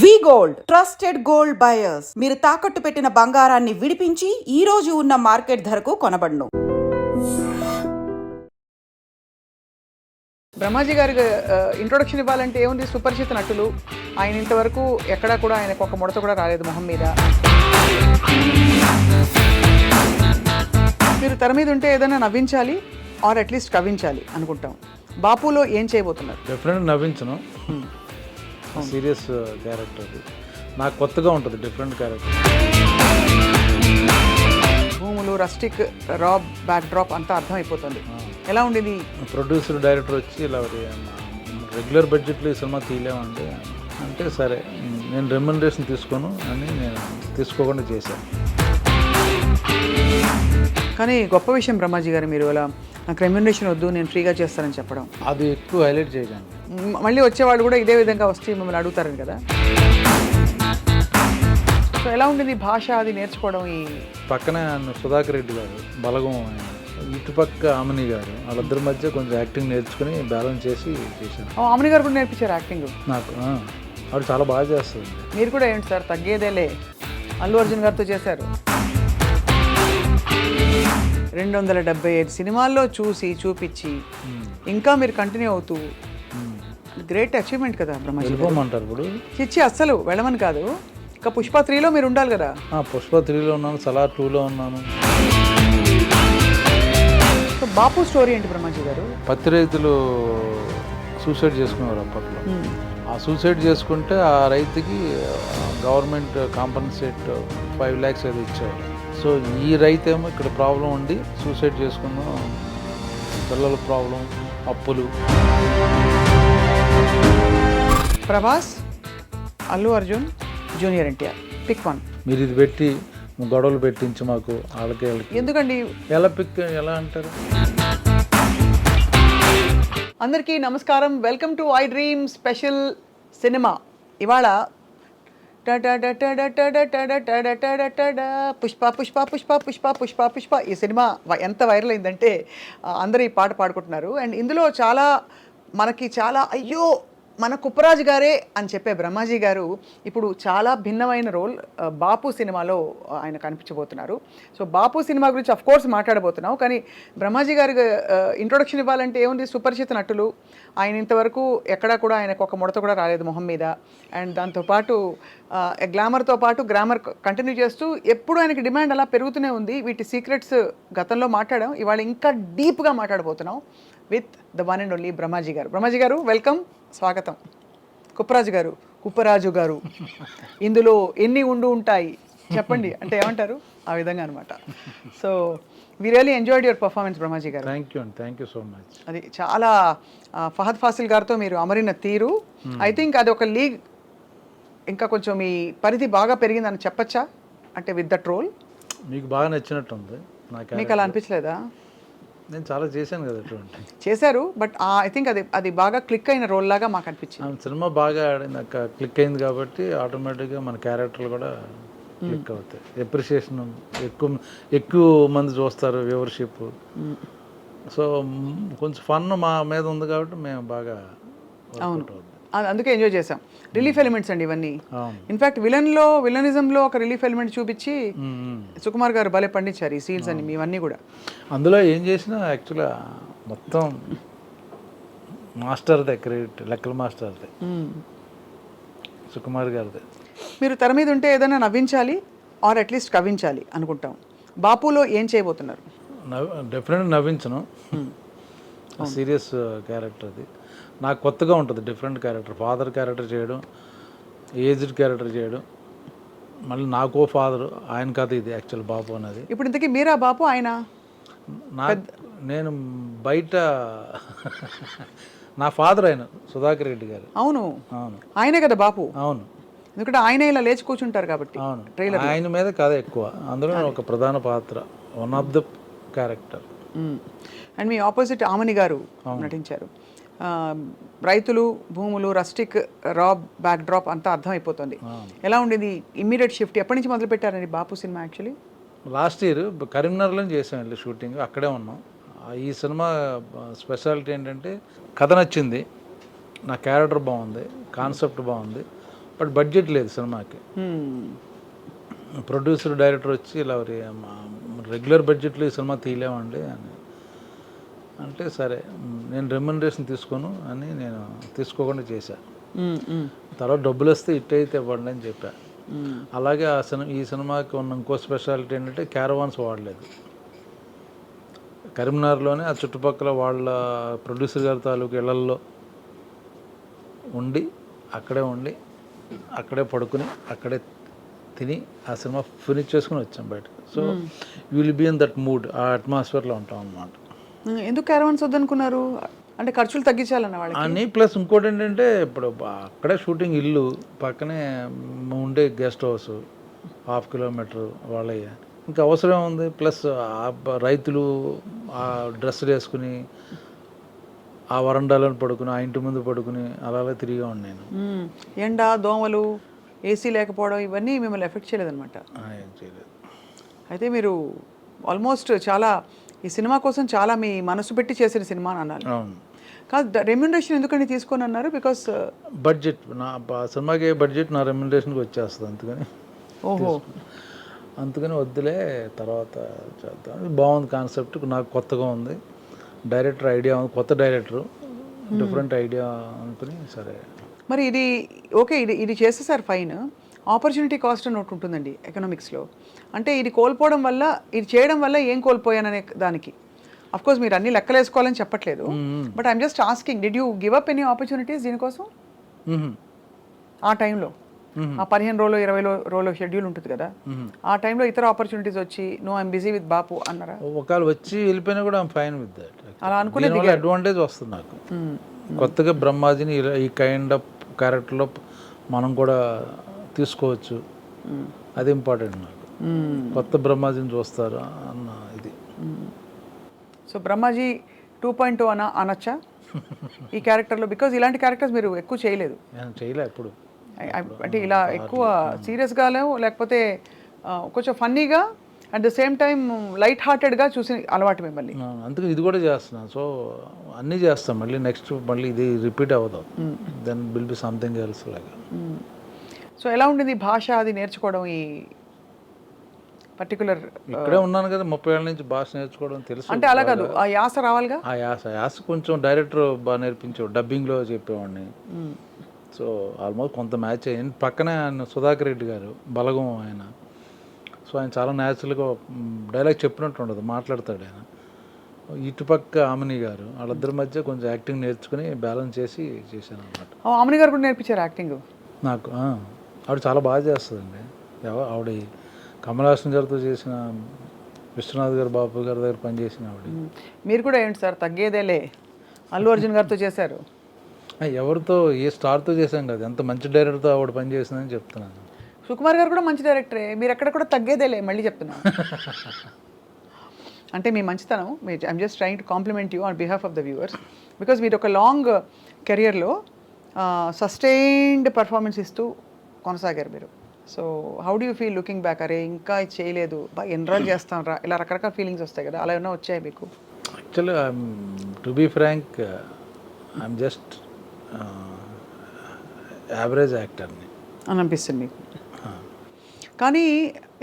వి gold trusted gold buyers మీరు తాకట్టు పెట్టిన బంగారాన్ని విడిపించి ఈ రోజు ఉన్న మార్కెట్ ధరకు కొనబడును. బ్రహ్మాజీ గారికి ఇంట్రొడక్షన్ ఇవ్వాలంటే ఏముంది, సుపరిచిత నటులు. ఆయన ఇంతవరకు ఎక్కడా కూడా ఆయనకు ఒక ముడత కూడా రాలేదు మొహం మీద. మీరు తెర మీద ఉంటే ఏదైనా నవ్వించాలి ఆర్ అట్లీస్ట్ కవ్వించాలి అనుకుంటాం. బాపులో ఏం చేయబోతున్నారు? డెఫినెట్గా నవ్వించను. సీరియస్ క్యారెక్టర్ అది నాకు కొత్తగా ఉంటుంది, డిఫరెంట్ క్యారెక్టర్. భూములు, రస్టిక్, రాబ్, బ్యాక్ డ్రాప్ అంతా అర్థమైపోతుంది. ఎలా ఉండేది? ప్రొడ్యూసర్ డైరెక్టర్ వచ్చి ఇలా రెగ్యులర్ బడ్జెట్లో ఈ సినిమా తీయలేమండి అంటే, సరే నేను రెమ్యునరేషన్ తీసుకోను అని నేను తీసుకోకుండా చేశాను. కానీ గొప్ప విషయం బ్రహ్మాజీ గారు, మీరు ఇలా నాకు రెమ్యునరేషన్ వద్దు నేను ఫ్రీగా చేస్తానని చెప్పడం. అది ఎక్కువ హైలైట్ చేయకండి. మళ్ళీ వచ్చేవాళ్ళు కూడా ఇదే విధంగా వచ్చి మిమ్మల్ని అడుగుతారని కదా. సో ఎలా ఉండేది భాష అది నేర్చుకోవడం? ఈ పక్కనే సుధాకర్ రెడ్డి గారు, బలగం ఆయన, ఇటుపక్క ఆమని గారు, వాళ్ళిద్దరి మధ్య కొంచెం యాక్టింగ్ నేర్చుకుని బ్యాలెన్స్ చేసి చేశాను. ఆమని గారు కూడా నేర్పించారు యాక్టింగ్ నాకు. ఆవిడ చాలా బాగా చేస్తుంది. మీరు కూడా ఏంటి సార్ తగ్గేదేలే, అల్లు అర్జున్ గారితో చేశారు. 275 సినిమాల్లో చూసి చూపించి ఇంకా మీరు కంటిన్యూ అవుతూ, గ్రేట్ అచీవ్మెంట్ కదా బ్రహ్మాజీ. వెళ్ళిపోమంటారు ఇప్పుడు? చిచ్చి అస్సలు వెళ్ళమని కాదు, ఇంకా పుష్ప 3లో మీరు ఉండాలి కదా. పుష్ప 3లో ఉన్నాను, సలార్ 2లో ఉన్నాను. సో బాపు స్టోరీ ఏంటి బ్రహ్మాజీ గారు? పత్తి రైతులు సూసైడ్ చేసుకునేవారు అప్పట్లో. ఆ సూసైడ్ చేసుకుంటే ఆ రైతుకి గవర్నమెంట్ కాంపన్సేట్ 5 lakhs అది ఇచ్చారు. సో ఈ రైతు ఏమో ఇక్కడ ప్రాబ్లం ఉండి సూసైడ్ చేసుకున్నాం, పిల్లల ప్రాబ్లం, అప్పులు. Prabhas, Allu Arjun, junior NTR, pick one. మీరు ఇది పెట్టి గొడవలు పెట్టించి మాకు వాళ్ళకి ఎందుకండి? ఎలా అంటారు? అందరికీ నమస్కారం, welcome to I dream special cinema. ఇవాళ పుష్ప పుష్ప పుష్ప పుష్ప పుష్ప పుష్ప ఈ సినిమా ఎంత వైరల్ అయిందంటే అందరూ ఈ పాట పాడుకుంటున్నారు. అండ్ ఇందులో చాలా మనకి చాలా అయ్యో మన కుప్పరాజు గారే అని చెప్పే బ్రహ్మాజీ గారు ఇప్పుడు చాలా భిన్నమైన రోల్ బాపు సినిమాలో ఆయన కనిపించబోతున్నారు. సో బాపు సినిమా గురించి అఫ్కోర్స్ మాట్లాడబోతున్నాం, కానీ బ్రహ్మాజీ గారికి ఇంట్రొడక్షన్ ఇవ్వాలంటే ఏముంది, సుపరిచిత నటులు. ఆయన ఇంతవరకు ఎక్కడా కూడా ఆయనకు ఒక ముడత కూడా రాలేదు మొహం మీద. అండ్ దాంతోపాటు గ్లామర్తో పాటు గ్రామర్ కంటిన్యూ చేస్తూ ఎప్పుడు ఆయనకి డిమాండ్ అలా పెరుగుతూనే ఉంది. వీటి సీక్రెట్స్ గతంలో మాట్లాడాం, ఇవాళ ఇంకా డీప్గా మాట్లాడబోతున్నాం with the one and only Brahmaji గారు. బ్రహ్మాజీ గారు వెల్కమ్, స్వాగతం. కుప్పరాజు గారు ఇందులో ఎన్ని ఉంటాయి చెప్పండి అంటే ఏమంటారు? ఆ విధంగా అనమాట. So we really enjoyed your performance Brahmaji garu. Thank you so much. అది చాలా ఫహద్ ఫాసిల్ గారితో మీరు అమరిన తీరు, ఐ థింక్ అది ఒక లీగ్ ఇంకా కొంచెం మీ పరిధి బాగా పెరిగిందని చెప్పచ్చా? అంటే విత్ దట్ రోల్ మీకు బాగా నచ్చినట్టుంది. మీకు అలా అనిపించలేదా? నేను చాలా చేశాను కదా అటువంటి. చేశారు, బట్ ఐ థింక్ అది బాగా క్లిక్ అయిన రోల్ లాగా మాకు అనిపించింది. సినిమా బాగా ఆడింది, క్లిక్ అయింది కాబట్టి ఆటోమేటిక్గా మన క్యారెక్టర్లు కూడా క్లిక్ అవుతాయి. ఎప్రిషియేషన్ ఎక్కువ మంది చూస్తారు, వ్యూవర్షిప్. సో కొంచెం ఫన్ మా మీద ఉంది కాబట్టి మేము బాగా. అవును, అందుకే ఎంజాయ్ చేసాం. రిలీఫ్ ఎలిమెంట్స్ అండి ఇవన్నీ. ఇన్ఫాక్ట్ విలనిజంలో ఒక రిలీఫ్ ఎలిమెంట్ చూపించి సుకుమార్ గారు భలే పండించారు ఈ సీన్స్ అన్ని ఇవన్నీ కూడా. అందులో ఏం చేసినా యాక్చువల్గా మొత్తం మాస్టర్దే క్రెడిట్, లెక్కల మాస్టర్దే, సుకుమార్ గారిదే. మీరు తెర మీద ఉంటే ఏదైనా నవ్వించాలి ఆర్ అట్లీస్ట్ కవ్వించాలి అనుకుంటాం. బాపులో ఏం చేయబోతున్నారు? డెఫినెట్గా నవ్వించను. సీరియస్ క్యారెక్టర్ అది నాకు కొత్తగా ఉంటుంది, డిఫరెంట్ క్యారెక్టర్. ఫాదర్ క్యారెక్టర్ చేయడం, ఏజ్డ్ క్యారెక్టర్ చేయడం, మళ్ళీ నాకో ఫాదర్, ఆయన కథ ఇది యాక్చువల్ బాపు అనేది. ఇప్పుడు ఇంతకీ మీరా బాపు ఆయన? నేను బయట నా ఫాదర్ ఆయన సుధాకర్ రెడ్డి గారు. అవును, ఆయనే కదా బాపు. అవును, ఎందుకంటే ఆయన ఇలా లేచి కూర్చుంటారు కాబట్టి. అవును, ఆయన మీద కథ ఎక్కువ, అందులో ఒక ప్రధాన పాత్ర, one of the character. And మీ ఆపోజిట్ ఆమని గారు నటించారు. రైతులు, భూములు, రస్టిక్, రాబ్, బ్యాక్ డ్రాప్ అంతా అర్థమైపోతుంది. ఎలా ఉండేది ఇమ్మీడియట్ షిఫ్ట్? ఎప్పటి నుంచి మొదలు పెట్టారండి బాపు సినిమా? యాక్చువల్లీ లాస్ట్ ఇయర్ కరీంనగర్లో చేసాం, వెళ్ళి షూటింగ్ అక్కడే ఉన్నాం. ఈ సినిమా స్పెషాలిటీ ఏంటంటే కథ నచ్చింది, నా క్యారెక్టర్ బాగుంది, కాన్సెప్ట్ బాగుంది, బట్ బడ్జెట్ లేదు సినిమాకి. ప్రొడ్యూసర్ డైరెక్టర్ వచ్చి ఇలా రెగ్యులర్ బడ్జెట్లో ఈ సినిమా తీయలేమండి అని అంటే, సరే నేను రెమ్యునరేషన్ తీసుకోను అని నేను తీసుకోకుండా చేశా. తర్వాత డబ్బులు వస్తే ఇట్ అయితే ఇవ్వండి అని చెప్పా. అలాగే ఈ సినిమాకి ఉన్న ఇంకో స్పెషాలిటీ ఏంటంటే క్యారవాన్స్ వాడలేదు. కరీంనగర్లోనే ఆ చుట్టుపక్కల వాళ్ళ ప్రొడ్యూసర్ గారి తాలూకు ఇళ్లల్లో ఉండి అక్కడే పడుకుని అక్కడే తిని ఆ సినిమా ఫినిష్ చేసుకుని వచ్చాం బయటకు. So you will be in that mood, ఆ అట్మాస్ఫియర్లో ఉంటాం అన్నమాట. ఎందుకు క్యారవాన్స్ వద్దనుకున్నారు? అంటే ఖర్చులు తగ్గించాలన్న వాళ్ళకి అని. ప్లస్ ఇంకోటి ఏంటంటే ఇప్పుడు అక్కడే షూటింగ్, ఇల్లు పక్కనే ఉండే గెస్ట్ హౌస్ 1/2 కిలోమీటర్ వాళ్ళయ్య, ఇంకా అవసరం ఉంది. ప్లస్ రైతులు ఆ డ్రెస్సులు వేసుకుని ఆ వరండాలో పడుకుని ఆ ఇంటి ముందు పడుకుని అలా తిరిగా ఉన్నాను. ఎండ, దోమలు, ఏసీ లేకపోవడం ఇవన్నీ మిమ్మల్ని ఎఫెక్ట్ చేయలేదన్నమాట. ఏం చేయలేదు. అయితే మీరు ఆల్మోస్ట్ చాలా ఈ సినిమా కోసం చాలా మీ మనసు పెట్టి చేసిన సినిమా అని అన్నారు. అవును. కాదు, రెమ్యునరేషన్ ఎందుకని తీసుకొని అన్నారు? బికాస్ బడ్జెట్ నా సినిమాకి బడ్జెట్ నా రెమ్యునరేషన్కి వచ్చేస్తుంది. అందుకని వద్దులే, తర్వాత చేద్దాం. బాగుంది కాన్సెప్ట్, నాకు కొత్తగా ఉంది, డైరెక్టర్ ఐడియా ఉంది, కొత్త డైరెక్టరు, డిఫరెంట్ ఐడియా అనుకుని సరే. మరి ఇది ఓకే, ఇది చేసేసారు ఫైన్. ఆపర్చునిటీ కాస్ట్ అని ఒకటి ఉంటుందండి ఎకనామిక్స్లో. అంటే ఇది కోల్పోవడం వల్ల, ఇది చేయడం వల్ల ఏం కోల్పోయాననే దానికి అఫ్కోర్స్ మీరు అన్ని లెక్కలు వేసుకోవాలని చెప్పట్లేదు, but I'm just asking, did you give up any opportunities దీనికోసం ఆ టైంలో? ఆ 15 రోజులు 20 రోజులు షెడ్యూల్ ఉంటుంది కదా, ఆ టైంలో ఇతర ఆపర్చునిటీస్ వచ్చి నో ఐఎమ్ బిజీ విత్ బాపు అన్నారా? ఒకవేళ వచ్చి వెళ్ళిపోయినా కూడా ఐఎమ్ ఫైన్ విత్ దట్. అలా అనుకునేది అడ్వాంటేజ్ వస్తుంది నాకు. కొత్తగా బ్రహ్మాజీని ఈ కైండ్ ఆఫ్ క్యారెక్టర్లో మనం కూడా తీసుకోవచ్చు, అది ఇంపార్టెంట్ నాకు. కొత్త బ్రహ్మాజీని చూస్తారు అన్న ఇది. సో బ్రహ్మాజీ 2.0 అనొచ్చా ఈ క్యారెక్టర్లో? బికాజ్ ఇలాంటి క్యారెక్టర్స్ మీరు ఎక్కువ చేయలేదు. చేయలే ఎప్పుడు. అంటే ఇలా ఎక్కువ సీరియస్గానో లేకపోతే కొంచెం ఫన్నీగా at the same time light హార్టెడ్గా చూసి అలవాటు మిమ్మల్ని. అందుకే ఇది కూడా చేస్తున్నాను. సో అన్నీ చేస్తాం, మళ్ళీ నెక్స్ట్ మళ్ళీ ఇది రిపీట్ అవ్వదు, then will be something else లాగా. సో ఎలా ఉండింది భాష అది నేర్చుకోవడం? ఈ పర్టికులర్ ఇక్కడే ఉన్నాను కదా 30 ఏళ్ళ నుంచి భాష నేర్చుకోవడం తెలుసు. అంటే అలా కాదు, ఆ యాస రావాలిగా. ఆ యాస కొంచెం డైరెక్టర్ బాగా నేర్పించాడు, డబ్బింగ్లో చెప్పేవాడిని. సో ఆల్మోస్ట్ కొంత మ్యాచ్ అయ్యింది. పక్కనే ఆయన సుధాకర్ రెడ్డి గారు, బలగం ఆయన. సో ఆయన చాలా న్యాచురల్గా డైలాగ్ చెప్పినట్టు ఉండదు, మాట్లాడతాడు ఆయన. ఇటుపక్క ఆమెని గారు, వాళ్ళిద్దరి మధ్య కొంచెం యాక్టింగ్ నేర్చుకుని బ్యాలెన్స్ చేసి చేశాను అనమాట. ఆమెని గారు కూడా నేర్పించారు యాక్టింగ్ నాకు. ఆవిడ చాలా బాగా చేస్తుందండి. ఆవిడ కమల్ హాసన్ గారితో చేసిన, విశ్వనాథ్ గారు, బాబు గారి దగ్గర పనిచేసిన ఆవిడ. మీరు కూడా ఏంటి సార్ తగ్గేదేలే, అల్లు అర్జున్ గారితో చేశారు. ఎవరితో, ఏ స్టార్తో చేశాం కదా, ఎంత మంచి డైరెక్టర్తో ఆవిడ పని చేసిందని చెప్తున్నాను. సుకుమార్ గారు కూడా మంచి డైరెక్టరే, మీరు ఎక్కడ కూడా తగ్గేదేలే మళ్ళీ చెప్తున్నాను. అంటే మీ మంచితనం, I'm just trying to complement you on behalf of the viewers, because మీరు ఒక లాంగ్ కెరియర్లో సస్టైన్డ్ పర్ఫార్మెన్స్ ఇస్తూ కొనసాగారు మీరు. So how do you feel looking back? అరే ఇంకా ఇది చేయలేదు, బాగా ఎన్రోల్ చేస్తాను రా, ఇలా రకరకాల ఫీలింగ్స్ వస్తాయి కదా, అలా ఏమైనా వచ్చాయి మీకు? యాక్చువల్గా to be frank, I'm just average యాక్టర్ని అని అనిపిస్తుంది మీకు. కానీ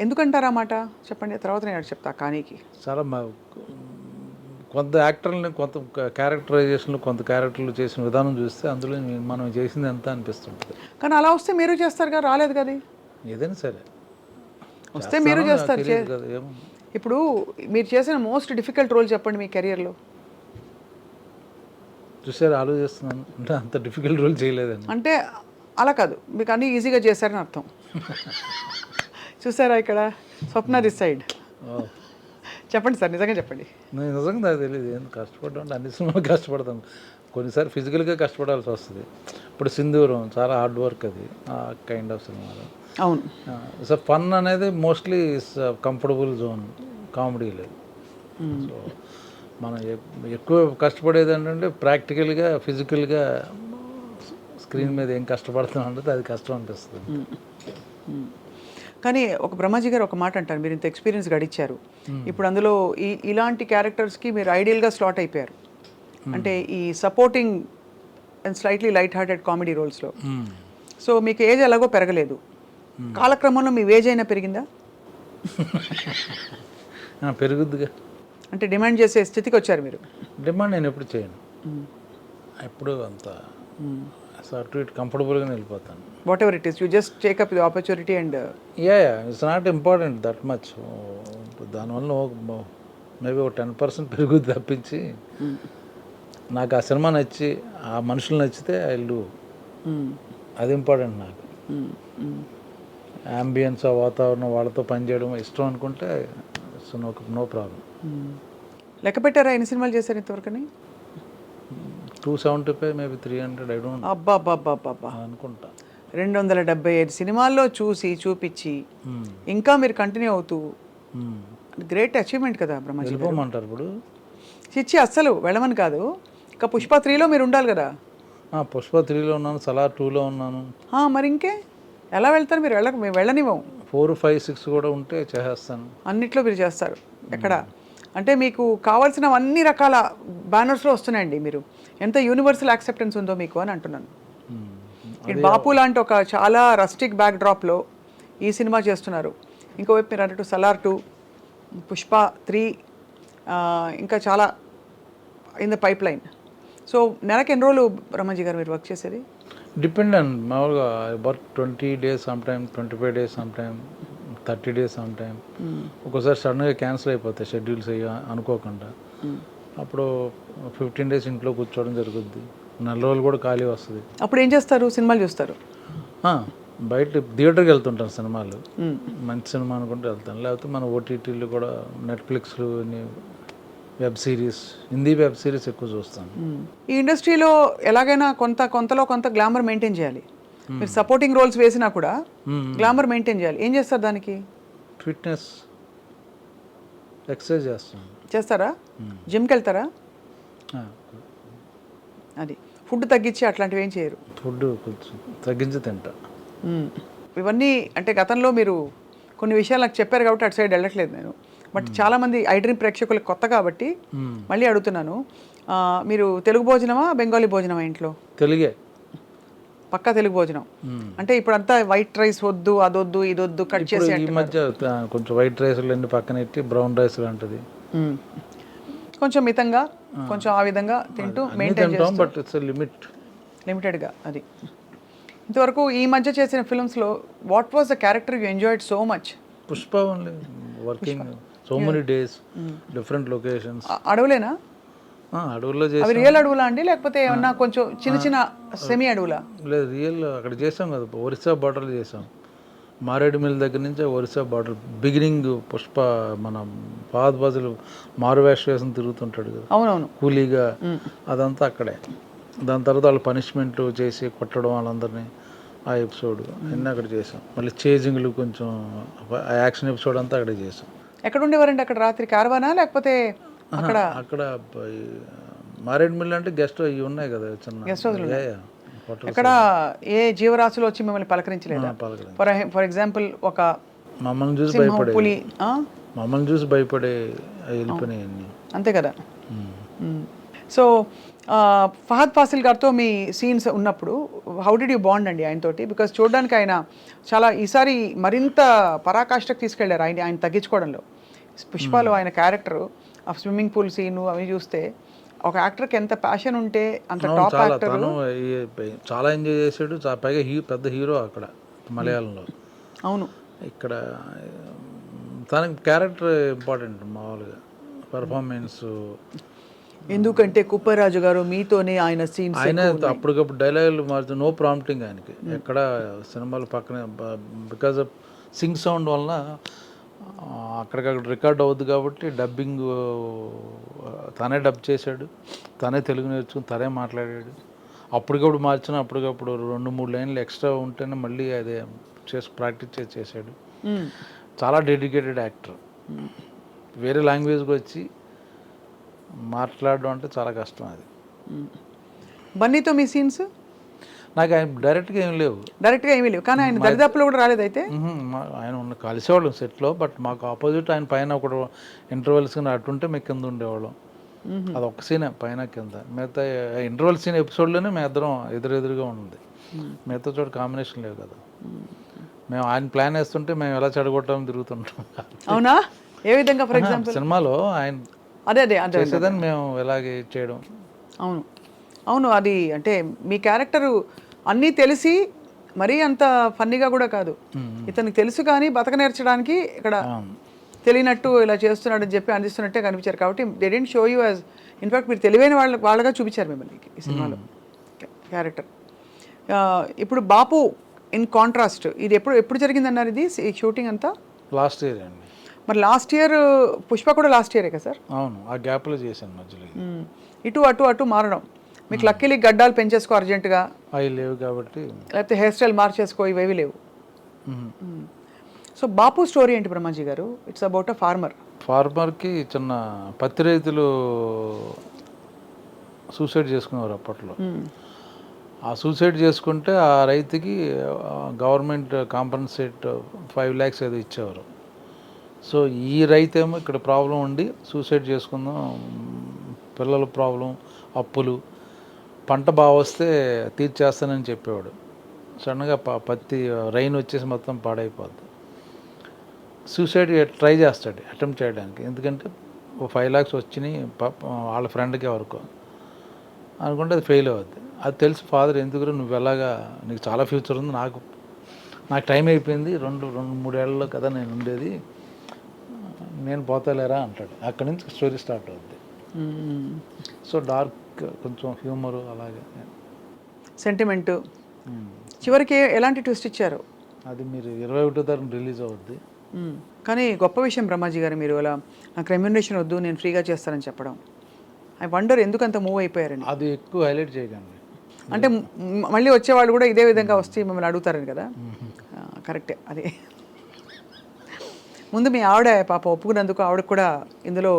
ఎందుకంటారా మాట చెప్పండి, తర్వాత నేను చెప్తా. కానీకి చాలా కొంత యాక్టర్లని, కొంత క్యారెక్టరైజేషన్లు, కొంత క్యారెక్టర్లు చేసిన విధానం చూస్తే అందులో మనం చేసింది ఎంత అనిపిస్తుంటుంది. కానీ అలా వస్తే మీరు చేస్తారు కదా, రాలేదు కదా. ఏదైనా సరే వస్తే మీరు చేస్తారు. ఇప్పుడు మీరు చేసిన మోస్ట్ డిఫికల్ట్ రోల్ చెప్పండి మీ కెరియర్లో. చూసారు, ఆలోచిస్తున్నాను. అంటే అంత డిఫికల్ట్ రోల్ చేయలేదండి. అంటే అలా కాదు, మీకు అన్నీ ఈజీగా చేశారని అర్థం. చూసారా ఇక్కడ స్వప్న దిస్ సైడ్. చెప్పండి సార్, నిజంగా చెప్పండి. నేను నిజంగా నాకు తెలియదు, ఏం కష్టపడ్డా అంటే అన్ని సినిమాలు కష్టపడతాను. కొన్నిసార్లు ఫిజికల్గా కష్టపడాల్సి వస్తుంది. ఇప్పుడు సింధూరం చాలా హార్డ్ వర్క్, అది ఆ కైండ్ ఆఫ్ సినిమాలో. అవును. సో ఫన్ అనేది మోస్ట్లీ కంఫర్టబుల్ జోన్, కామెడీ లేదు. సో మనం ఎక్కువ కష్టపడేది ఏంటంటే ప్రాక్టికల్గా, ఫిజికల్గా స్క్రీన్ మీద ఏం కష్టపడుతున్నాం అంటే అది కష్టం అనిపిస్తుంది. కానీ ఒక బ్రహ్మాజీ గారు ఒక మాట అంటారు, మీరు ఇంత ఎక్స్పీరియన్స్ గడిచారు, ఇప్పుడు అందులో ఇలాంటి క్యారెక్టర్స్కి మీరు ఐడియల్గా స్లాట్ అయిపోయారు. అంటే ఈ supporting and slightly light hearted comedy రోల్స్లో. సో మీకు ఏజ్ ఎలాగో పెరగలేదు, కాలక్రమంలో మీ ఏజ్ అయినా పెరిగిందా? పెరుగుద్దిగా. అంటే డిమాండ్ చేసే స్థితికి వచ్చారు మీరు? డిమాండ్ నేను ఎప్పుడు చేయను, ఎప్పుడు అంత అటు ఇటు కంఫర్టబుల్గానే వెళ్ళిపోతాను. What ever it is, you just take up the opportunity and it's not important that much. దానివల్ల మేబీ ఒక 10% పెరుగుద్ది తప్పించి, నాకు ఆ సినిమా నచ్చి ఆ మనుషులు నచ్చితే ఐ విల్ డూ, అది ఇంపార్టెంట్ నాకు. అంబియన్స్, ఆ వాతావరణం, వాళ్ళతో పనిచేయడం ఇష్టం అనుకుంటే నో ప్రాబ్లం. లెక్క పెట్టారా ఎన్ని సినిమాలు చేశారు ఇంతవరకని? 275 మేబీ 300, ఐ డోంట్ అబ్బా అనుకుంటా. 275 సినిమాల్లో చూపించి ఇంకా మీరు కంటిన్యూ అవుతూ, గ్రేట్ అచీవ్మెంట్ కదా బ్రహ్మాజీ. వెళ్ళిపోమంటారు ఇప్పుడు? చిచ్చి అస్సలు వెళ్ళమని కాదు, ఇంకా పుష్ప 3లో మీరు ఉండాలి కదా. పుష్ప 3లో ఉన్నాను, సలార్ 2లో ఉన్నాను. మరి ఇంకే ఎలా వెళ్తారు మీరు? మేము వెళ్ళనివ్వం. 4, 5, 6 కూడా ఉంటే చేసేస్తాను. అన్నిట్లో మీరు చేస్తారు. ఎక్కడ అంటే మీకు కావాల్సిన అన్ని రకాల బ్యానర్స్లో వస్తున్నాయండి. మీరు ఎంత యూనివర్సల్ యాక్సెప్టెన్స్ ఉందో మీకు అని అంటున్నాను. ఇటు బాపు లాంటి ఒక చాలా రస్టిక్ బ్యాక్ డ్రాప్లో ఈ సినిమా చేస్తున్నారు, ఇంకోవైపు మీరు అన్నట్టు సలార్ 2, పుష్ప 3, ఇంకా చాలా in the pipe line. So నెలకి ఎన్ని రోజులు బ్రహ్మాజీ గారు మీరు వర్క్ చేసేది? డిపెండ్ అండ్ మామూలుగా work 20 days some time, 25 days some time, 30 days some time. ఒక్కోసారి సడన్గా క్యాన్సిల్ అయిపోతాయి షెడ్యూల్స్ అనుకోకుండా, అప్పుడు 15 days ఇంట్లో కూర్చోవడం జరుగుద్ది. 4 రోజులు కూడా ఖాళీ వస్తుంది. అప్పుడు ఏం చేస్తారు? సినిమాలు చూస్తారు? బయట థియేటర్కి వెళ్తుంటాను, సినిమాలు మంచి సినిమా అనుకుంటే వెళ్తాను, లేకపోతే మన ఓటీటీలు కూడా, నెట్ఫ్లిక్స్లు, web series, Hindi web series ఎక్కువ చూస్తాను. ఈ ఇండస్ట్రీలో ఎలాగైనా కొంతలో కొంత గ్లామర్ మెయింటైన్ చేయాలి. మీరు సపోర్టింగ్ రోల్స్ వేసినా కూడా గ్లామర్ మెయింటైన్ చేయాలి. ఏం చేస్తారు దానికి? ఫిట్నెస్, ఎక్సర్సైజ్ చేస్తాను. చేస్తారా? జిమ్కి వెళ్తారా? అది ఫుడ్ తగ్గించి అట్లాంటివి ఏం చేయరు? ఫుడ్ కొంచెం తగ్గించి తింటా. ఇవన్నీ అంటే గతంలో మీరు కొన్ని విషయాలు నాకు చెప్పారు కాబట్టి అటు సైడ్ వెళ్ళట్లేదు నేను. బట్ చాలామంది ఐ డ్రీమ్ ప్రేక్షకులకు కొత్త కాబట్టి మళ్ళీ అడుగుతున్నాను, మీరు తెలుగు భోజనమా బెంగాలీ భోజనమా ఇంట్లో? తెలుగే, పక్కా తెలుగు భోజనం. అంటే ఇప్పుడు అంతా వైట్ రైస్ వద్దు, అదొద్దు, ఇదొద్దు, కట్ చేసి. ఈ మధ్య కొంచెం వైట్ రైస్లు అన్ని పక్కన పెట్టి బ్రౌన్ రైస్ లాంటిది కొంచెం మితంగా, కొంచెం ఆ విధంగా తింటూ మెయింటైన్ చేస్తాం. బట్ ఇట్స్ లిమిటెడ్గా. అది ఇంతవరకు ఈ మధ్య చేసిన ఫిల్మ్స్లో what was the character you enjoyed so much? Pushpa only, working so many days, different locations. అడవులేనా? అడవుల్లో అవి చేసాం. రియల్ అడవులా అండి, లేకపోతే ఏమన్నా కొంచెం చిన్న చిన్న సెమీ అడవులా? లేదు, రియల్ అక్కడ చేసాం కదా, ఒరిస్సా బార్డర్లో చేసాం. మారేడుమిల్ దగ్గర నుంచి ఒరిస్సా బార్డర్ బిగినింగ్. పుష్ప మన ఫహద్ ఫాజిల్ మారువేష వేసం తిరుగుతుంటాడు కదా, అవునవును, కూలీగా, అదంతా అక్కడే. దాని తర్వాత వాళ్ళు పనిష్మెంట్ చేసి కొట్టడం వాళ్ళందరినీ, ఆ ఎపిసోడ్ అన్నీ అక్కడ చేసాం. మళ్ళీ చేజింగ్లు, కొంచెం యాక్షన్ ఎపిసోడ్ అంతా అక్కడే చేసాం. ఎక్కడ ఉండేవారండి అక్కడ రాత్రి? కార్వానా లేకపోతే అక్కడ? అక్కడ మారేడుమిల్ అంటే గెస్ట్ అవి ఉన్నాయి కదా, చిన్న గెస్ట్ హౌస్లు. ఎక్కడ ఏ జీవరాశులు వచ్చి మిమ్మల్ని పలకరించలేదా? ఫర్ ఎగ్జాంపుల్ ఒక మమ్మల్ని చూసి సింహం, భయపడే, పులి, మమ్మల్ని చూసి భయపడే వెళ్ళిపోయినాయి. అంతే కదా. సో ఫహద్ ఫాసిల్ గారితో మీ సీన్స్ ఉన్నప్పుడు హౌ డిడ్ యూ బాండ్ అండి ఆయనతోటి? బికాస్ చూడడానికి ఆయన చాలా ఈసారి మరింత పరాకాష్ఠకు తీసుకెళ్లారు ఆయన తగ్గించుకోవడంలో. పుష్పలో ఆయన క్యారెక్టర్, ఆ స్విమ్మింగ్ పూల్ సీను అవి చూస్తే ఒక యాక్టర్కి ఎంత ప్యాషన్ ఉంటే అంత టాప్ యాక్టర్. చాలా ఎంజాయ్ చేసాడు, పైగా పెద్ద హీరో అక్కడ మలయాళంలో. అవును, ఇక్కడ తనకి క్యారెక్టర్ ఇంపార్టెంట్, మామూలుగా పెర్ఫార్మెన్స్. ఎందుకంటే కుప్పరాజు గారు మీతోనే ఆయన సీన్స్, ఆయన అప్పటికప్పుడు డైలాగులు మారుతూ, నో ప్రాంప్టింగ్ ఆయనకి ఎక్కడ సినిమాలు పక్కనే. బికాజ్ ఆఫ్ సింగ్ సౌండ్ వలన అక్కడికక్కడ రికార్డ్ అవుద్ది కాబట్టి డబ్బింగ్ తనే డబ్ చేశాడు, తనే తెలుగు నేర్చుకుని తనే మాట్లాడాడు. అప్పటికప్పుడు మార్చిన, అప్పటికప్పుడు 2-3 లైన్లు ఎక్స్ట్రా ఉంటేనే మళ్ళీ అదే ప్రాక్టీస్ చేసాడు. చాలా డెడికేటెడ్ యాక్టర్. వేరే లాంగ్వేజ్కి వచ్చి మాట్లాడడం అంటే చాలా కష్టం అది. బన్నీతో మీ సీన్స్? నాకు ఆయన డైరెక్ట్గా ఏం లేవు, కానీ ఆయన దరిదాపులో కూడా రాలేదు. అయితే ఆయన కలిసేవాళ్ళం సెట్లో, బట్ మాకు ఆపోజిట్ ఆయన పైన ఒకటి ఇంటర్వెల్స్ అటుంటే మేము కింద ఉండేవాళ్ళం. అది ఒక్క సీనే పైన కింద, మిగతా ఇంటర్వెల్ సీన్ ఎపిసోడ్లోనే మేము ఇద్దరం ఎదురుగా ఉంది. మిగతా చోట కాంబినేషన్ లేవు కదా. మేము ఆయన ప్లాన్ వేస్తుంటే మేము ఎలా చెడగొట్టామని తిరుగుతుంటాం. అవునా? ఏ విధంగా? ఫర్ ఎగ్జాంపుల్ సినిమాలో ఆయన అదే చేసేదని మేము ఎలాగే చేయడం. అవును అవును, అది అంటే మీ క్యారెక్టరు అన్నీ తెలిసి మరీ అంత ఫన్నీగా కూడా కాదు. ఇతనికి తెలుసు కానీ బతక నేర్చడానికి ఇక్కడ తెలియనట్టు ఇలా చేస్తున్నాడని చెప్పి అందిస్తున్నట్టే కనిపించారు. కాబట్టి they didn't show you as, in fact మీరు తెలివైన వాళ్ళగా చూపించారు మిమ్మల్ని ఈ సినిమాలో క్యారెక్టర్. ఇప్పుడు బాపు ఇన్ కాంట్రాస్ట్, ఇది ఎప్పుడు జరిగిందన్నారు ఇది షూటింగ్ అంతా? లాస్ట్ ఇయర్ అండి. మరి లాస్ట్ ఇయర్ పుష్ప కూడా లాస్ట్ ఇయరే కదా సార్? అవును, ఆ గ్యాప్లో చేశాను మధ్యలో. ఇటు అటు మారడం, మీకు లక్కీలీ గడ్డాలు పెంచేసుకో అర్జెంటుగా, అవి లేవు కాబట్టి, లేకపోతే హెయిర్ స్టైల్ మార్చేసుకో, ఇవేవి లేవు. సో బాపు స్టోరీ ఏంటి బ్రహ్మాజీ గారు? ఇట్స్ అబౌట్ అ ఫార్మర్కి చిన్న పత్తి రైతులు సూసైడ్ చేసుకునేవారు అప్పట్లో. ఆ సూసైడ్ చేసుకుంటే ఆ రైతుకి గవర్నమెంట్ కాంపన్సేట్ 5 lakhs ఏదో ఇచ్చేవారు. సో ఈ రైతు ఏమో ఇక్కడ ప్రాబ్లం ఉండి సూసైడ్ చేసుకుందాం, పిల్లల ప్రాబ్లం, అప్పులు, పంట బాగా వస్తే తీర్చేస్తానని చెప్పేవాడు. సడన్గా పత్తి రైన్ వచ్చేసి మొత్తం పాడైపోద్ది. సూసైడ్ ట్రై చేస్తాడు, అటెంప్ట్ చేయడానికి. ఎందుకంటే 5 lakhs వచ్చినాయి వాళ్ళ ఫ్రెండ్కి ఎవరికో అనుకుంటే అది ఫెయిల్ అవుద్ది. అది తెలిసి ఫాదర్, ఎందుకు నువ్వు ఎలాగా, నీకు చాలా ఫ్యూచర్ ఉంది, నాకు టైం అయిపోయింది, 2-3 ఏళ్ళలో కదా నేను ఉండేది, నేను పోతలేరా అంటాడు. అక్కడి నుంచి స్టోరీ స్టార్ట్ అవుద్ది. సో డార్క్, కొంచెం హ్యూమరు, అలాగే సెంటిమెంటు. చివరికి ఎలాంటి ట్విస్ట్ ఇచ్చారు? అది మీరు 21వ తారీఖు రిలీజ్ అవుద్ది. కానీ గొప్ప విషయం బ్రహ్మాజీ గారు, మీరు అలా నాకు రెమ్యూనరేషన్ వద్దు, నేను ఫ్రీగా చేస్తానని చెప్పడం. ఐ వండర్ ఎందుకు అంత మూవ్ అయిపోయారని. అది ఎక్కువ హైలైట్ చేయకండి. అంటే మళ్ళీ వచ్చేవాళ్ళు కూడా ఇదే విధంగా వస్తే మిమ్మల్ని అడుగుతారని కదా. కరెక్టే అది. ముందు మీ ఆవిడ పాప ఒప్పుకున్నందుకు ఆవిడకు కూడా ఇందులో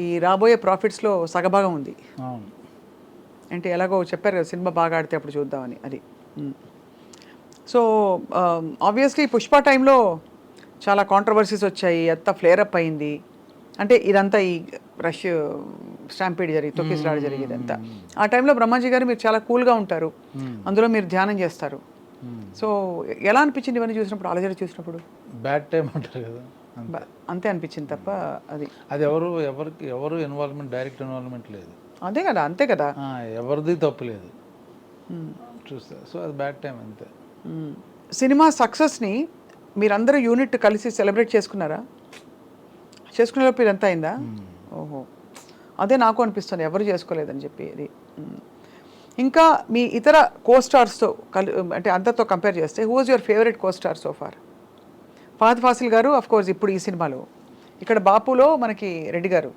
ఈ రాబోయే ప్రాఫిట్స్లో సగభాగం ఉంది. అంటే ఎలాగో చెప్పారు కదా, సినిమా బాగా ఆడితే అప్పుడు చూద్దామని. అది సో ఆబ్వియస్లీ పుష్ప టైంలో చాలా కాంట్రవర్సీస్ వచ్చాయి, అంత ఫ్లేరప్ అయింది. అంటే ఇదంతా ఈ రష్ స్టాంపీడ్ జరిగి తొక్కిసలాట జరిగేది అంతా. ఆ టైంలో బ్రహ్మాజీ గారు మీరు చాలా కూల్గా ఉంటారు, అందులో మీరు ధ్యానం చేస్తారు. సో ఎలా అనిపించింది ఇవన్నీ చూసినప్పుడు, అలజడి చూసినప్పుడు? బ్యాడ్ టైం అంటారు కదా, అంతే అనిపించింది తప్ప అది ఎవరు ఇన్వాల్వ్మెంట్, డైరెక్ట్ ఇన్వాల్వ్మెంట్ లేదు. అదే కదా, అంతే కదా, ఎవరిది తప్పు లేదు చూస్తే. సో అది బ్యాడ్ టైం అంతే. సినిమా సక్సెస్ని మీరందరూ యూనిట్ కలిసి సెలబ్రేట్ చేసుకున్నారా? చేసుకునేలోపు ఇదంతా అయిందా? ఓహో, అదే నాకు అనిపిస్తుంది, ఎవరు చేసుకోలేదని చెప్పి. అది ఇంకా మీ ఇతర కోస్టార్స్తో అంటే అందరితో కంపేర్ చేస్తే who was your favourite costar so far? Fahadh Faasil గారు అఫ్ కోర్స్ ఇప్పుడు ఈ సినిమాలో, ఇక్కడ బాపులో మనకి రెడ్డి గారు,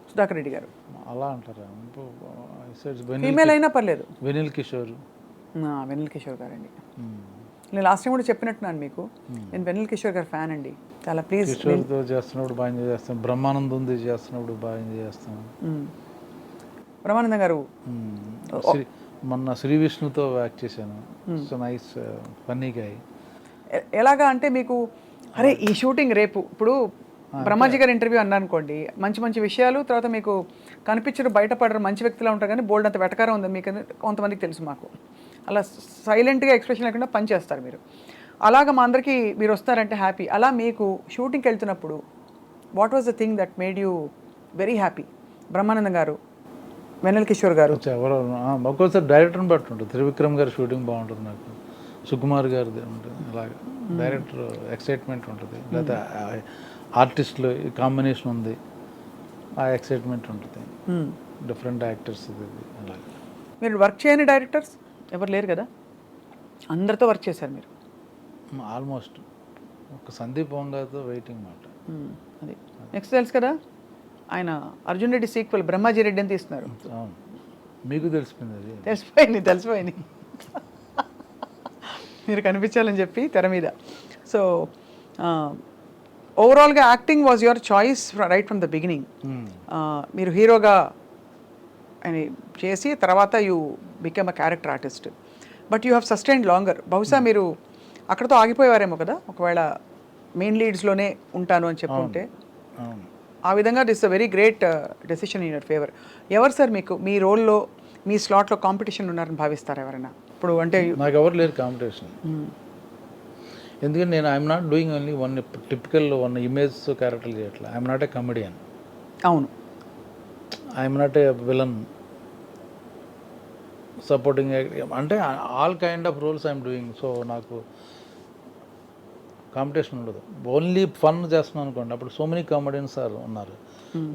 సుధాకర్ రెడ్డి గారు. అలా అంటారా? ఫీమేల్ అయినా పర్లేదు. వెనిల్ కిషోర్ గారండి. నేను లాస్ట్ టైం కూడా చెప్పినట్టున్నాను మీకు, నేను వెనిల్ కిషోర్ గారు ఫ్యాన్ అండి చాలా. ప్లీజ్, కిషోర్తో చేస్తున్నప్పుడు బాగా ఎంజాయ్ చేస్తాం, బ్రహ్మానందం చేస్తున్నప్పుడు బాగా ఎంజాయ్ చేస్తాం. బ్రహ్మానందం గారు మొన్న శ్రీ విష్ణుతో యాక్ట్ చేశాను. So nice, funny guy. ఎలాగా అంటే మీకు, అరే ఈ షూటింగ్ రేపు, ఇప్పుడు బ్రహ్మాజీ గారి ఇంటర్వ్యూ అన్నా అనుకోండి, మంచి మంచి విషయాలు, తర్వాత మీకు కనిపించరు, బయటపడరు, మంచి వ్యక్తిలా ఉంటారు, కానీ బోల్డ్ అంత వెటకారం ఉంది మీకు, కొంతమందికి తెలుసు. మాకు అలా సైలెంట్గా ఎక్స్ప్రెషన్ లేకుండా పని చేస్తారు మీరు. అలాగా మా అందరికీ మీరు వస్తారంటే హ్యాపీ. అలా మీకు షూటింగ్కి వెళ్తున్నప్పుడు what was the thing that made you very happy? Brahmanandam గారు, వెన్నెల కిషోర్ గారు, ఎవరు ఒక్కోసారి డైరెక్టర్ని బట్టి ఉంటుంది. త్రివిక్రమ్ గారి షూటింగ్ బాగుంటుంది నాకు, సుకుమార్ గారిది ఉంటుంది. అలాగే డైరెక్టర్ ఎక్సైట్మెంట్ ఉంటుంది, లేదా ఆర్టిస్టులు కాంబినేషన్ ఉంది, ఆ ఎక్సైట్మెంట్ ఉంటుంది. డిఫరెంట్ యాక్టర్స్ అలాగే. మీరు వర్క్ చేయని డైరెక్టర్స్ ఎవరు లేరు కదా, అందరితో వర్క్ చేశారు మీరు ఆల్మోస్ట్. ఒక సందీప్ వంగాతో వెయిటింగ్ మాట. అది నెక్స్ట్ తెలుసు కదా, ఆయన అర్జున్ రెడ్డి సీక్వెల్ బ్రహ్మాజీ రెడ్డి అని తీస్తున్నారు. అవును, మీకు తెలిసిపోయింది. అది తెలిసిపోయింది మీరు కనిపించాలని చెప్పి తెర మీద. సో ఓవరాల్గా acting was your choice right from the beginning. మీరు హీరోగా అని చేసి తర్వాత you become a character artist, but you have sustained longer. బహుశా మీరు అక్కడతో ఆగిపోయేవారేమో కదా, ఒకవేళ మెయిన్ లీడ్స్లోనే ఉంటాను అని చెప్పుంటే. ఆ విధంగా this a very great decision in your favour. ఎవరు సార్ మీకు మీ రోల్లో మీ స్లాట్లో కాంపిటీషన్ ఉన్నారని భావిస్తారు ఎవరైనా ఇప్పుడు అంటే నాకు ఎవరు లేరు కాంపిటీషన్. ఎందుకంటే నేను I'm not doing only one typical one image character చేయట్లా. ఐఎమ్ నాట్ ఏ కమెడియన్, అవును I'm not a villain, supporting, అంటే all kind of roles I'm doing. So నాకు కాంపిటీషన్ ఉండదు. ఓన్లీ ఫన్ చేస్తున్నాను అనుకోండి, అప్పుడు సో మెనీ కామెడియన్స్ ఉన్నారు.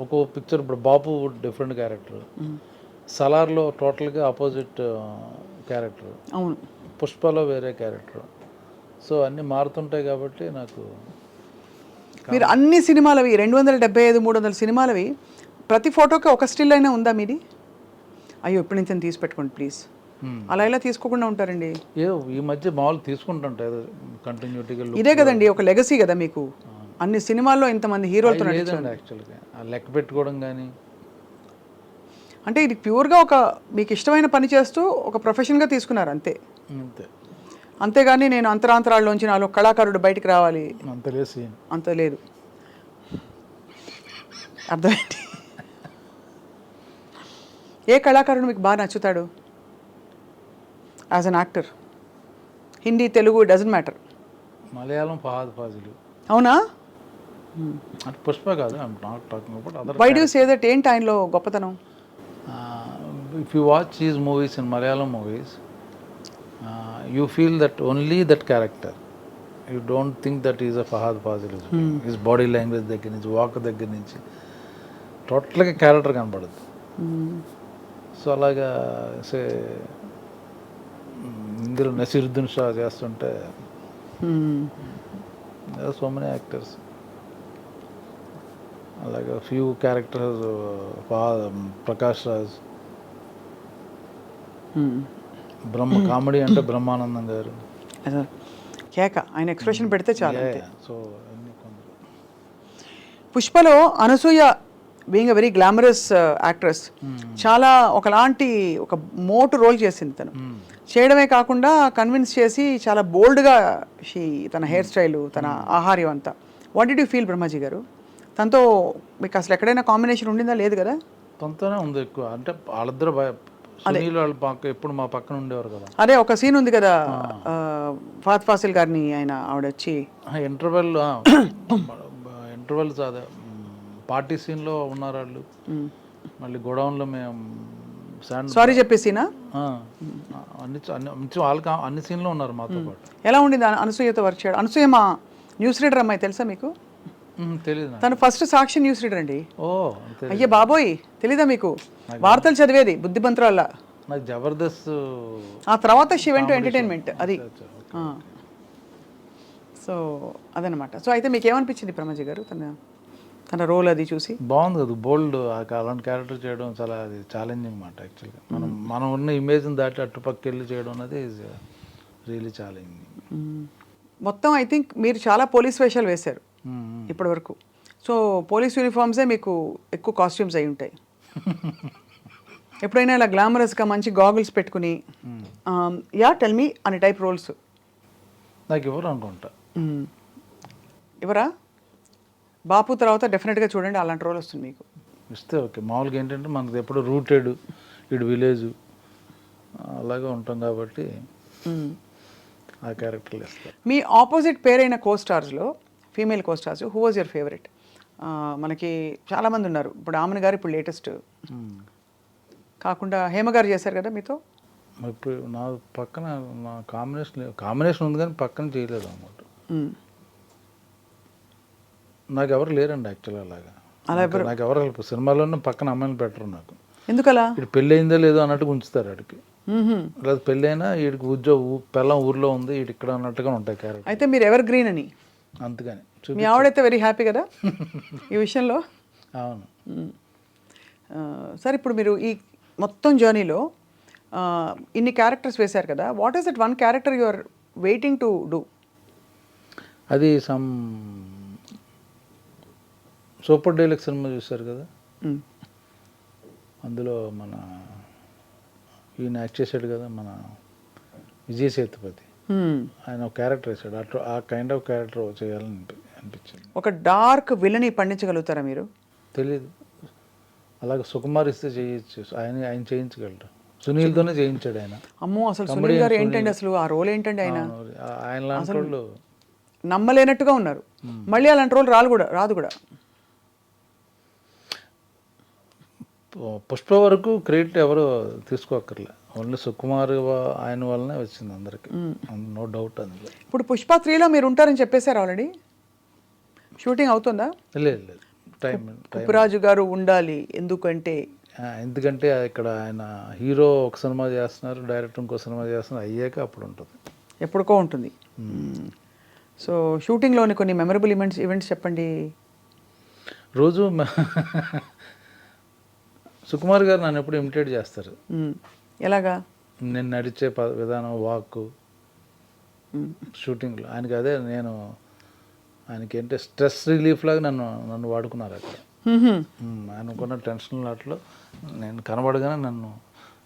ఒక్కో పిక్చర్ ఇప్పుడు బాపు డిఫరెంట్ క్యారెక్టర్, సలార్లో టోటల్గా ఆపోజిట్ క్యారెక్టర్, అవును పుష్పలో వేరే క్యారెక్టర్. సో అన్నీ మారుతుంటాయి కాబట్టి నాకు మీరు అన్ని సినిమాలవి 275 300 సినిమాలవి ప్రతి ఫోటోకి ఒక స్టిల్ అయినా ఉందా మీది? అయ్యో ఇప్పుడు నుంచి తీసి పెట్టుకోండి ప్లీజ్, అలా ఇలా తీసుకోకుండా ఉంటారండి. ఈ మధ్య మామూలు తీసుకుంటుంటాయి కంటిన్యూటీగా. ఇదే కదండి ఒక లెగసీ కదా మీకు, అన్ని సినిమాల్లో ఇంతమంది హీరోలతో లేదండి యాక్చువల్గా ఆ లెక్క పెట్టుకోవడం కానీ. అంటే ఇది ప్యూర్గా ఒక మీకు ఇష్టమైన పని చేస్తూ ఒక ప్రొఫెషన్గా తీసుకున్నారు అంతే. అంతే, అంతేగాని నేను అంతరాంతరాల్లోంచి నాలో కళాకారుడు బయటికి రావాలి అంత లేసి అంత లేదు. అర్థమైంది. ఏ కళాకారుడు మీకు బాగా నచ్చుతాడు as an actor? Hindi Telugu doesn't matter. Malayalam Fahadh Faasil. అవునా? అంటే పుష్ప కాదు, I'm not talking about other. Why do you say that? ఏంటి ఆయనలో గొప్పతనం? If you watch his movies in Malayalam movies, you feel that only that character. You don't think that is a Fahadh Faasil. His body language దగ్గర నుంచి, walk దగ్గర నుంచి టోటల్గా character కనపడదు. So అలాగా సే ఇందులో నసీరుద్దీన్ షా చేస్తుంటే సో మెనీ యాక్టర్స్, అలాగే few characters, Prakash Raj, comedy అంటే బ్రహ్మానందం గారు, కేక ఆయన ఎక్స్ప్రెషన్ పెడితే చాలు అంతే. సో అన్ని కొందరు. పుష్పలో Anasuya being a very glamorous actress చాలా ఒకలాంటి ఒక మోటు రోల్ చేసింది తను. చేయడమే కాకుండా కన్విన్స్ చేసి చాలా బోల్డ్గా తన హెయిర్ స్టైలు, తన ఆహార్యం అంతా. What did you feel Brahmaji గారు? తనతో మీకు అసలు ఎక్కడైనా కాంబినేషన్ ఉండిందా? లేదు కదా? తనతోనే ఉంది ఎక్కువ. అంటే వాళ్ళిద్దరు సునీల్ వాళ్ళ పక్క ఎప్పుడు మా పక్కన ఉండేవారు కదా. అదే ఒక సీన్ ఉంది కదా, ఫాత్ ఫాసిల్ గారిని ఆయన ఆవిడ వచ్చి ఇంటర్వెల్స్ అదే పార్టీ సీన్లో ఉన్నారు వాళ్ళు. మళ్ళీ గోడౌన్లో మేము సారీ చెప్పేసినా అన్ని సీన్లో ఉన్నారు మాతో పాటు. ఎలా ఉండింది అనసూయతో వర్క్ చేయడం? అనసూయ మా న్యూస్ రీడర్ అమ్మాయి, తెలుసా మీకు? తెలీదు. తను ఫస్ట్ సాక్షి న్యూస్ రీడర్ అండి. ఓ అయ్యే బాబోయ్, తెలీదా మీకు? వార్తలు చదివేది బుద్ధిమంతురాల్లా. నాకు జబర్దస్త్ ఆ తర్వాత షీ వెంట్ టు ఎంటర్టైన్మెంట్ అది. సో అదనమాట. సో అయితే మీకు ఏమనిపించింది బ్రహ్మాజీ గారు తన రోల్ అది చూసి? బాగుంది కదా, బోల్డ్. అలాంటి క్యారెక్టర్ చేయడం చాలా అది ఛాలెంజింగ్ మాట యాక్చువల్గా. మనం ఉన్న ఇమేజ్ని దాటి అటుపక్క వెళ్ళి చేయడం అనేది ఈజ్ రియలీ ఛాలెంజింగ్. మొత్తం ఐ థింక్ మీరు చాలా పోలీస్ వేషాలు వేశారు ఇప్పటి వరకు. సో పోలీస్ యూనిఫామ్సే మీకు ఎక్కువ కాస్ట్యూమ్స్ అయి ఉంటాయి. ఎప్పుడైనా ఇలా గ్లామరస్గా మంచి గాగుల్స్ పెట్టుకుని యా టెల్ మీ అనే టైప్ రోల్స్ నాకు ఎవరు అనుకుంటా. ఎవరా? బాపు తర్వాత డెఫినెట్గా చూడండి అలాంటి రోల్ వస్తుంది మీకు. ఇస్తే ఓకే. మామూలుగా ఏంటంటే మనది ఎప్పుడు రూటెడ్ ఇటు విలేజ్ అలాగే ఉంటాం కాబట్టి ఆ క్యారెక్టర్లు ఇస్తారు. మీ ఆపోజిట్ పేరైన కోస్టార్స్లో female costars who was your favourite? మనకి చాలామంది ఉన్నారు. ఇప్పుడు ఆమెను గారు ఇప్పుడు లేటెస్ట్ కాకుండా హేమ గారు చేశారు కదా మీతో. ఇప్పుడు నా పక్కన నా కాంబినేషన్ ఉంది కానీ పక్కన చేయలేదు అన్నమాట. నాకు ఎవరు లేరండి యాక్చువల్గా అలాగా. నాకు ఎవరు సినిమాలోనే పక్కన అమ్మాయిని పెట్టరు నాకు. ఎందుకలా? ఇటు పెళ్ళి అయిందో లేదో అన్నట్టుగా ఉంచుతారు ఆడికి. లేదా పెళ్ళి అయినా వీడికి పెళ్ళం ఊర్లో ఉంది వీడి ఇక్కడ అన్నట్టుగా ఉంటాయి క్యారెక్టర్. అయితే మీరు ఎవర్ గ్రీన్ అని. అందుకని మీ ఆవిడైతే వెరీ హ్యాపీ కదా ఈ విషయంలో? అవును. సార్ ఇప్పుడు మీరు ఈ మొత్తం జర్నీలో ఇన్ని క్యారెక్టర్స్ వేశారు కదా, what is that one character you are waiting to do? అది సూపర్ డైలాగ్ సినిమా చూశారు కదా, అందులో మన ఈయన యాక్ట్ చేశాడు కదా మన విజయ్ సేతుపతి, ఆయన ఒక క్యారెక్టర్ వేసాడు. అట్లా ఆ కైండ్ ఆఫ్ క్యారెక్టర్ చేయాలని అనిపించింది. ఒక డార్క్ విలని పండించగలుగుతారా మీరు? తెలీదు. అలాగే సుకుమార్ ఇస్తే చేయొచ్చు, ఆయన చేయించగలరు. సునీల్తోనే చేయించాడు ఆయన. అమ్మో, అసలు సునీల్ గారు ఏంటండి అసలు ఆ రోల్ ఏంటండి ఆయన? ఆయన లాంటి వాళ్ళు నమ్మలేనట్టుగా ఉన్నారు. మళ్ళీ అలాంటి రోల్ రాదు కూడా. పుష్ప వరకు క్రెడిట్ ఎవరు తీసుకోక్కర్లే, ఓన్లీ సుకుమార్ ఆయన వల్లనే వచ్చింది అందరికి, నో డౌట్ అందులో. ఇప్పుడు పుష్ప 3లో మీరు ఉంటారని చెప్పేశారు ఆల్రెడీ, షూటింగ్ అవుతుందా? లేదు టైం కుప్పరాజు గారు ఉండాలి, ఎందుకంటే ఇక్కడ ఆయన హీరో ఒక సినిమా చేస్తున్నారు, డైరెక్టర్ ఇంకో సినిమా చేస్తున్నారు, అయ్యాక అప్పుడు ఉంటుంది, ఎప్పుడుకో ఉంటుంది. సో షూటింగ్లోని కొన్ని మెమరబుల్ ఈవెంట్స్ చెప్పండి. రోజు సుకుమార్ గారు నన్ను ఎప్పుడు ఇమిటేట్ చేస్తారు. ఎలాగా? నేను నడిచే విధానం, వాక్ షూటింగ్లో ఆయనకి అదే, ఆయనకి ఏంటంటే స్ట్రెస్ రిలీఫ్ లాగా నన్ను వాడుకున్నారు అక్కడ. ఆయనకున్న టెన్షన్ అట్లో నేను కనబడగానే నన్ను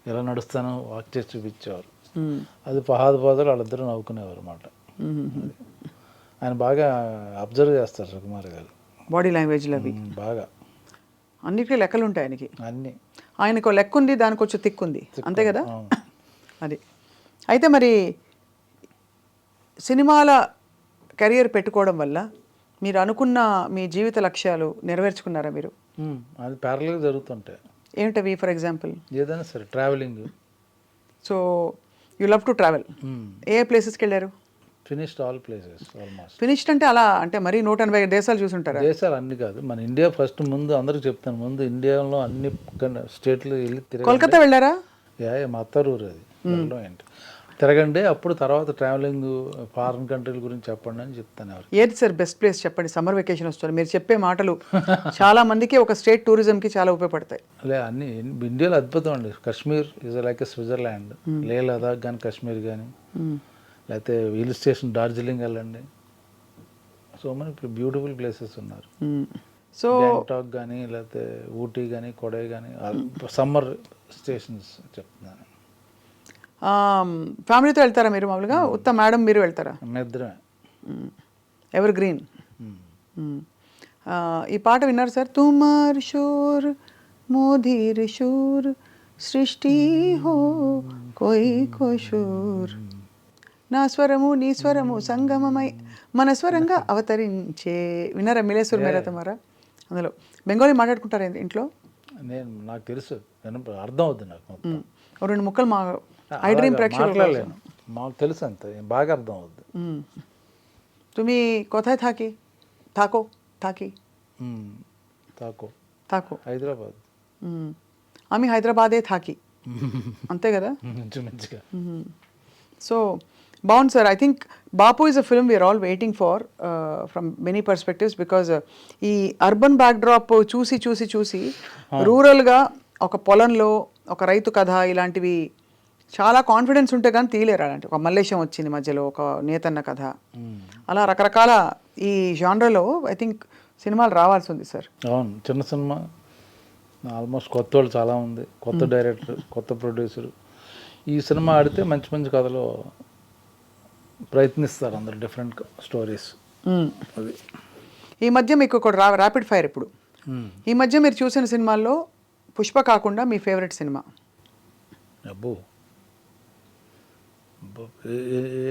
ఎలా నడుస్తానో వాక్ చేసి చూపించేవారు. అది పాదాలు వాళ్ళిద్దరూ నవ్వుకునేవారు అన్నమాట. ఆయన బాగా అబ్జర్వ్ చేస్తారు సుకుమార్ గారు, బాడీ లాంగ్వేజ్లు అవి బాగా. అన్నిటికీ లెక్కలు ఉంటాయి ఆయనకి. అన్నీ ఆయనకు లెక్క ఉంది, దానికి వచ్చి తిక్కుంది, అంతే కదా. అది అయితే మరి సినిమాల కెరియర్ పెట్టుకోవడం వల్ల మీరు అనుకున్న మీ జీవిత లక్ష్యాలు నెరవేర్చుకున్నారా మీరు? అది ప్యారల్గా జరుగుతుంటాయి. ఏమిటవి? ఫర్ ఎగ్జాంపుల్ ఏదైనా సరే, travelling. So you love to travel. ఏ ప్లేసెస్కి వెళ్ళారు? Finished all places almost. Finished అంటే అలా అంటే మరీ 180 దేశాలు చూసుంటారా? దేశాలు అన్ని కాదు, మన ఇండియా ఫస్ట్. ముందు అందరికి చెప్తాను, ముందు ఇండియాలో అన్ని స్టేట్లు వెళ్ళి తిరగండి. కోల్కతా వెళ్ళారా? మా అత్తరూరు అది, ఏంటి తిరగండి, అప్పుడు తర్వాత ట్రావెలింగ్ ఫారిన్ కంట్రీల గురించి చెప్పండి అని చెప్తాను. ఎవరు ఏది సార్ బెస్ట్ ప్లేస్ చెప్పండి? సమ్మర్ వెకేషన్ వస్తుంది, మీరు చెప్పే మాటలు చాలా మందికి ఒక స్టేట్ టూరిజంకి చాలా ఉపయోగపడతాయి. అన్ని ఇండియాలో అద్భుతం అండి. Kashmir is like Switzerland. లే లదాఖ్ కానీ కాశ్మీర్ కానీ, లేకపోతే హిల్ స్టేషన్ డార్జిలింగ్ వెళ్ళండి. సో మన ఇప్పుడు బ్యూటిఫుల్ ప్లేసెస్ ఉన్నారు. సో గ్యాంగ్టాక్ కానీ, లేకపోతే ఊటీ కానీ, కొడై కానీ, సమ్మర్ స్టేషన్స్ చెప్తున్నాను. ఫ్యామిలీతో వెళ్తారా మీరు మామూలుగా? ఉత్త మేడం మీరు వెళ్తారా? నిద్రమే. Evergreen. ఈ పాట విన్నారు సార్? తుమార్ షోర్ మోధీర్ షోర్ సృష్టి హో కోయి కోషోర్, నా స్వరము నీ స్వరము సంగమమై మన స్వరంగా అవతరించే. విన్నారా? మిలేశ్వర్ మేరా తుమారా. అందులో బెంగాలీ మాట్లాడుకుంటారా ఇంట్లో? నాకు తెలుసు, అర్థం అవుతుంది నాకు మొత్తం. రెండు ముక్కలు మా ఐ డ్రీమ్ ప్రేక్షకులు మాకు తెలుసు, అంత బాగా అర్థం అవుద్ది. তুমি কোথায় থাকি? থাকো থাকি తాకో থাকো హైదరాబాద్. আমি হায়দ্রাবাদে থাকি, అంతే కదా. మంచిగా. సో బాగుంది sir. I think Bapu is a film we are all waiting for from many perspectives, because ఈ అర్బన్ బ్యాక్డ్రాప్ చూసి చూసి చూసి రూరల్గా ఒక పొలంలో ఒక రైతు కథ ఇలాంటివి చాలా కాన్ఫిడెన్స్ ఉంటే కానీ తీయలేరు. అలాంటి ఒక మల్లేశం వచ్చింది మధ్యలో, ఒక నేతన్న కథ, అలా రకరకాల ఈ జానర్లో ఐ థింక్ సినిమాలు రావాల్సి ఉంది సార్. అవును, చిన్న సినిమా ఆల్మోస్ట్ కొత్త వాళ్ళు చాలా ఉంది, కొత్త డైరెక్టర్, కొత్త ప్రొడ్యూసర్. ఈ సినిమా ఆడితే మంచి మంచి కథలు ప్రయత్నిస్తారు అందరు, డిఫరెంట్ స్టోరీస్. అది ఈ మధ్య మీకు ఒక ర్యాపిడ్ ఫైర్. ఇప్పుడు ఈ మధ్య మీరు చూసిన సినిమాల్లో పుష్ప కాకుండా మీ ఫేవరెట్ సినిమా? అబ్బో,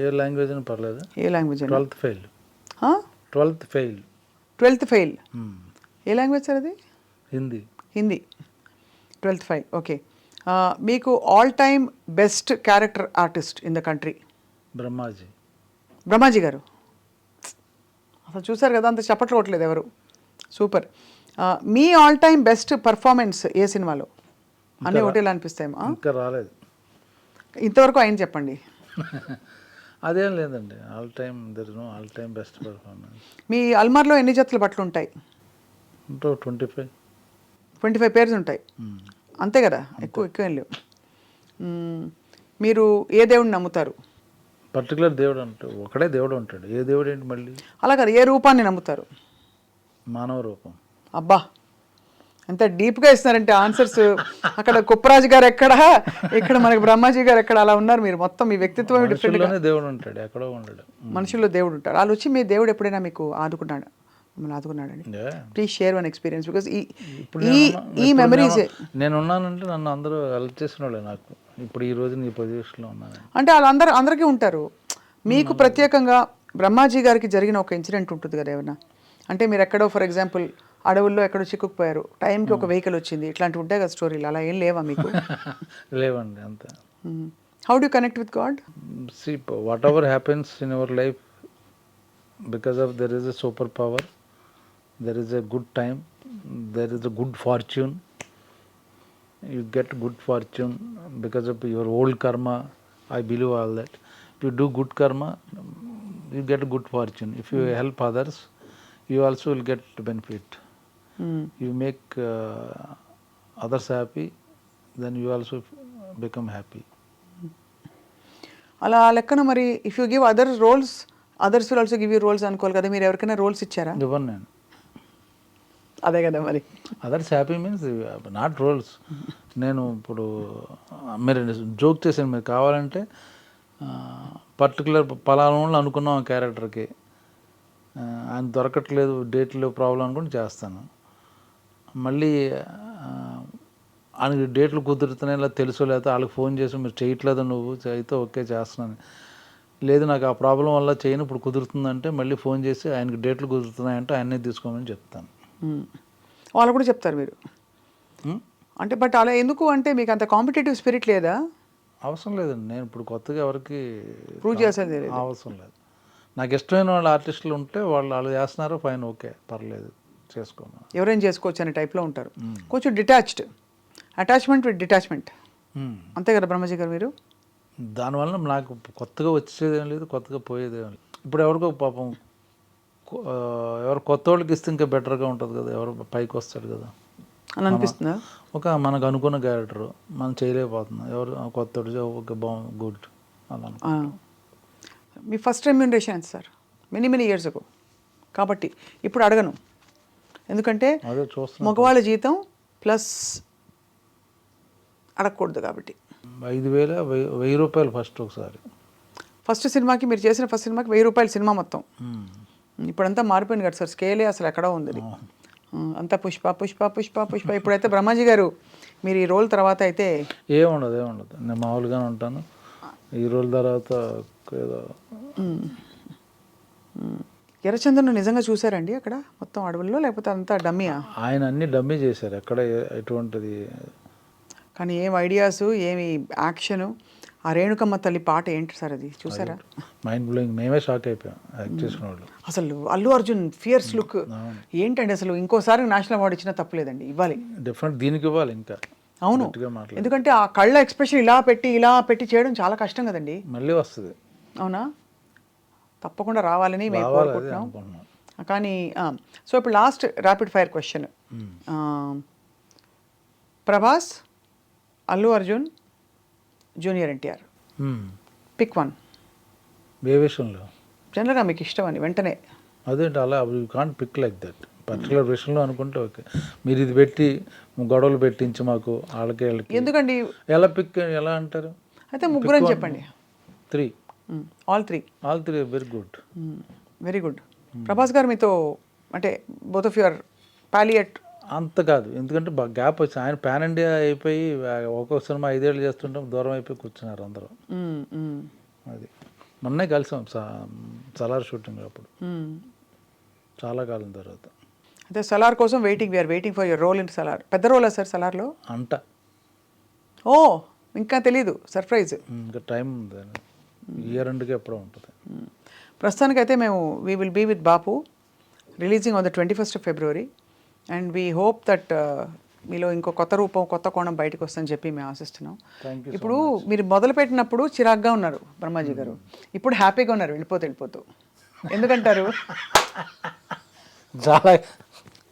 ఏ లాంగ్వేజ్ అని పర్లేదు. ఏ language? 12th fail. 12th fail ఏ లాంగ్వేజ్ సార్ అది? Hindi. Hindi. 12th fail. Okay. మీకు all time best character artist in the country? Brahmaji garu. అసలు చూసారు కదా, అంత చప్పట్లు కొట్టలేదు ఎవరు. సూపర్. మీ ఆల్ టైమ్ బెస్ట్ పర్ఫార్మెన్స్ ఏ సినిమాలో? అన్నీ ఒకటేలా అనిపిస్తాయేమో. ఇంకా రాలేదు ఇంతవరకు ఆయన చెప్పండి. అదేం లేదండి, all time there is no all time best performance. మీ అల్మార్లో ఎన్ని జతల బట్టలు ఉంటాయి? 25 పేర్స్ ఉంటాయి, అంతే కదా. ఎక్కువ ఏం లేవు. మీరు ఏ దేవుడిని నమ్ముతారు? పర్టికులర్ దేవుడు అంటే ఒకడే దేవుడు ఉంటాడు. ఏ దేవుడు ఏంటి మళ్ళీ? అలా కదా, ఏ రూపాన్ని నమ్ముతారు? మానవ రూపం. అబ్బా, ఎంత డీప్గా ఇస్తున్నారంటే ఆన్సర్స్. అక్కడ కుప్పరాజు గారు ఎక్కడ, ఇక్కడ మనకి బ్రహ్మాజీ గారు ఎక్కడ, అలా ఉన్నారు మీరు. మొత్తం మీ వ్యక్తిత్వం డిఫరెంట్గా. దేవుడు ఉంటాడు, ఎక్కడో ఉండడు. మనుషుల్లో దేవుడు ఉంటాడు. వాళ్ళు వచ్చి మీ దేవుడు ఎప్పుడైనా మీకు ఆదుకున్నాడు? మిమ్మల్ని ఆదుకున్నాడండి? Yeah. Please share one experience because ఇప్పుడు ఈ మెమరీస్ నేను ఉన్నానంటే నన్ను అందరూ హెల్ప్ చేసిన వాళ్ళే నాకు. ఇప్పుడు ఈ రోజు నీ పొజిషన్లో ఉన్నాను. అంటే అందరికీ ఉంటారు. మీకు ప్రత్యేకంగా బ్రహ్మాజీ గారికి జరిగిన ఒక ఇన్సిడెంట్ ఉంటుంది కదా ఏమన్నా, అంటే మీరు ఎక్కడో ఫర్ ఎగ్జాంపుల్ అడవుల్లో ఎక్కడో చిక్కుకుపోయారు, టైంకి ఒక వెహికల్ వచ్చింది, ఇట్లాంటివి ఉంటాయి కదా స్టోరీలు, అలా ఏం లేవా మీకు? లేవండి అంతే. How do connect with God? See, whatever happens in our life, because of there is a superpower, there is a good time, there is a good fortune. You get good fortune because of your old karma. I believe all that. If you do good karma, you get good fortune. If you help others, you also will get benefit. You make others happy, then you also become happy. అలా లెక్కన మరి if you give other roles, others will also give you roles అనుకోవాలి కదా. మీరు ఎవరికైనా roles ఇచ్చారా? ఇవ్వను నేను. అదే కదా మరి. Others happy means not roles. నేను ఇప్పుడు మీరు జోక్ చేశాను, మీరు కావాలంటే పర్టికులర్ పలానా అనుకున్నాం ఆ క్యారెక్టర్కి, ఆయన దొరకట్లేదు, డేట్లో ప్రాబ్లం అనుకుని చేస్తాను. మళ్ళీ ఆయనకి డేట్లు కుదురుతున్నాయి ఇలా తెలుసు, లేకపోతే వాళ్ళకి ఫోన్ చేసి మీరు చేయట్లేదు, నువ్వు అయితే ఓకే చేస్తున్నాను, లేదు నాకు ఆ ప్రాబ్లం వల్ల చేయను ఇప్పుడు కుదురుతుందంటే మళ్ళీ ఫోన్ చేసి ఆయనకి డేట్లు కుదురుతున్నాయంటే ఆయన్నే తీసుకోమని చెప్తాను. వాళ్ళు కూడా చెప్తారు మీరు అంటే. బట్ అలా ఎందుకు అంటే మీకు అంత కాంపిటేటివ్ స్పిరిట్ లేదా? అవసరం లేదండి. నేను ఇప్పుడు కొత్తగా ఎవరికి ప్రూవ్ చేసేది లేదు. అవసరం లేదు. నాకు ఇష్టమైన వాళ్ళ ఆర్టిస్టులు ఉంటే వాళ్ళు చేస్తున్నారు, ఫైన్, ఓకే, పర్లేదు, చేసుకోమని. ఎవరైనా చేసుకోవచ్చు అనే టైప్లో ఉంటారు. కొంచెం డిటాచ్డ్, అటాచ్మెంట్ విత్ డిటాచ్మెంట్, అంతే కదా బ్రహ్మజీ గారు మీరు? దానివల్ల నాకు కొత్తగా వచ్చేదేం లేదు, కొత్తగా పోయేదేం లేదు. ఇప్పుడు ఎవరికో పాపం ఎవరు కొత్త వాళ్ళకి ఇస్తే ఇంకా బెటర్గా ఉంటుంది కదా, ఎవరు పైకి వస్తాడు కదా అని అనిపిస్తుందా? ఒక మనకు అనుకున్న క్యారెక్టర్ మనం చేయలేకపోతున్నాం, ఎవరు కొత్త ఓకే బాగుంది, గుడ్ అలా. మీ ఫస్ట్ రెమ్యూనరేషన్ ఎంత సార్? మెనీ ఇయర్స్ అగో కాబట్టి ఇప్పుడు అడగను, ఎందుకంటే అదే చూస్తున్నా, మగవాళ్ళ జీతం ప్లస్ అడగకూడదు కాబట్టి. 5,000 1,000 రూపాయలు ఫస్ట్ ఒకసారి. ఫస్ట్ సినిమాకి మీరు చేసిన ఫస్ట్ సినిమాకి 1,000 రూపాయలు సినిమా మొత్తం. ఇప్పుడంతా మారిపోయింది కదా సార్, స్కేలే అసలు ఎక్కడో ఉంది, అంతా పుష్ప పుష్ప పుష్ప పుష్ప. ఇప్పుడైతే బ్రహ్మాజీ గారు మీరు ఈ రోల్ తర్వాత అయితే ఏముండదు నేను మామూలుగానే ఉంటాను. ఈ రోల్ తర్వాత ఏదో. ఎర్రచందను నిజంగా చూసారండి అక్కడ మొత్తం అడవుల్లో, లేకపోతే అంతా డమ్మీయా? ఆయన అన్ని డమ్మీ చేశారు, ఎక్కడ ఎటువంటిది. కానీ ఏం ఐడియాస్, ఏమి యాక్షను. ఆ రేణుకమ్మ తల్లి పాట ఏంటి సార్ అది చూసారా? Mind blowing. మేమే షాక్ అయిపోయాం యాక్ట్ చేసిన వాళ్ళు. అసలు అల్లు అర్జున్ ఫియర్స్ లుక్ ఏంటండి అసలు. ఇంకోసారి నేషనల్ అవార్డు ఇచ్చినా తప్పులేదండి, ఇవ్వాలి. డెఫినెట్ దీనికి ఇవ్వాలి ఇంకా. అవును, ఎందుకంటే ఆ కళ్ళ ఎక్స్ప్రెషన్ ఇలా పెట్టి చేయడం చాలా కష్టం కదండి. మళ్ళీ వస్తుంది. అవునా? తప్పకుండా రావాలని మేము కోరుకుంటున్నాం. కానీ సో ఇప్పుడు last rapid fire question. Prabhas, Allu Arjun, junior NTR, pick one. ఏ విషయంలో? జనరల్గా మీకు ఇష్టం అని వెంటనే. అదేంటి అలా you can't pick like that. Particular విషయంలో అనుకుంటే ఓకే, మీరు ఇది పెట్టి గొడవలు పెట్టించి మాకు వాళ్ళకి ఎందుకండి ఎలా పిక్ ఎలా అంటారు? అయితే ముగ్గురని చెప్పండి. 3. All three very good. Very good. Prabhas గారు మీతో అంటే బోత్ ఆఫ్ యువర్ పాలియట్ అంత కాదు, ఎందుకంటే గ్యాప్ వచ్చి ఆయన పాన్ ఇండియా అయిపోయి ఒక్కొక్క సినిమా 5 ఏళ్ళు చేస్తుంటాం, దూరం అయిపోయి కూర్చున్నారు అందరూ. అది మొన్నే కలిసాం సలార్ షూటింగ్ అప్పుడు, చాలా కాలం తర్వాత. అయితే సలార్ కోసం we are waiting for your role in Salaar. పెద్ద రోలా సార్ సలార్లో? అంట. ఓ ఇంకా తెలీదు, సర్ప్రైజ్. ఇంకా టైం ఉంది, ఇయర్ ఎండ్కి ఎప్పుడో ఉంటుంది. ప్రస్తుతానికైతే మేము we will be with Bapu, releasing on the 21st of February. And we hope that మీలో ఇంకో కొత్త రూపం, కొత్త కోణం బయటకు వస్తుందని చెప్పి మేము ఆశిస్తున్నాం. ఇప్పుడు మీరు మొదలుపెట్టినప్పుడు చిరాగ్గా ఉన్నారు బ్రహ్మాజీ గారు, ఇప్పుడు హ్యాపీగా ఉన్నారు వెళ్ళిపోతూ. ఎందుకంటారు?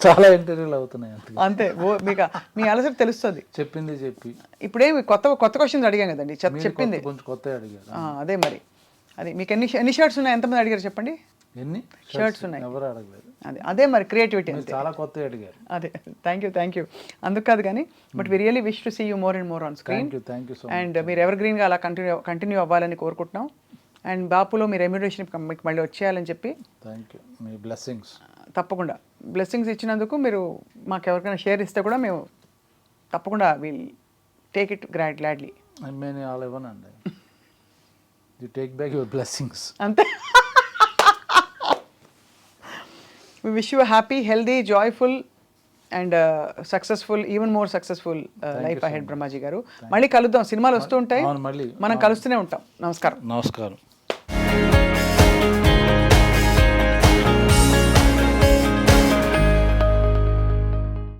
చాలా ఇంటర్వ్యూలు అవుతున్నాయి అంతే. మీకు మీ అలసట తెలుస్తుంది. చెప్పింది చెప్పి ఇప్పుడేమి కొత్త క్వశ్చన్స్ అడిగాం కదండి, చెప్పింది కొంచెం కొత్త అడిగారు. అదే మరి. అది మీకు ఎన్ని షర్ట్స్ ఉన్నాయి, ఎంతమంది అడిగారు చెప్పండి? ఎన్ని షర్ట్స్ ఉన్నాయి? ఎవరు అడగలేదు. అదే మరి క్రియేటివిటీ. చాలా కొత్త అడిగారు. అదే, థ్యాంక్ యూ. అందుకు కాదు కానీ, but we really wish to see you more and more on screen. Thank you and మీరు ఎవర్ గ్రీన్గా అలా కంటిన్యూ అవ్వాలని కోరుకుంటున్నాం. అండ్ బాపులో మీ రెమ్యునరేషన్ మీకు మళ్ళీ వచ్చేయాలని చెప్పి థ్యాంక్ యూ, మీ బ్లెస్సింగ్స్. తప్పకుండా బ్లెస్సింగ్స్ ఇచ్చినందుకు మీరు మాకు ఎవరికైనా షేర్ ఇస్తే కూడా మేము తప్పకుండా will take it gladly. I mean all ఇవ్వనండి, you take back your blessings. అంతే. We wish you happy, healthy, joyful and successful, even more successful life ahead Brahmaji garu. మళ్ళీ కలుద్దాం, సినిమాలు వస్తూ ఉంటాయి, మళ్ళీ మనం కలుస్తూనే ఉంటాం. నమస్కారం. నమస్కారం.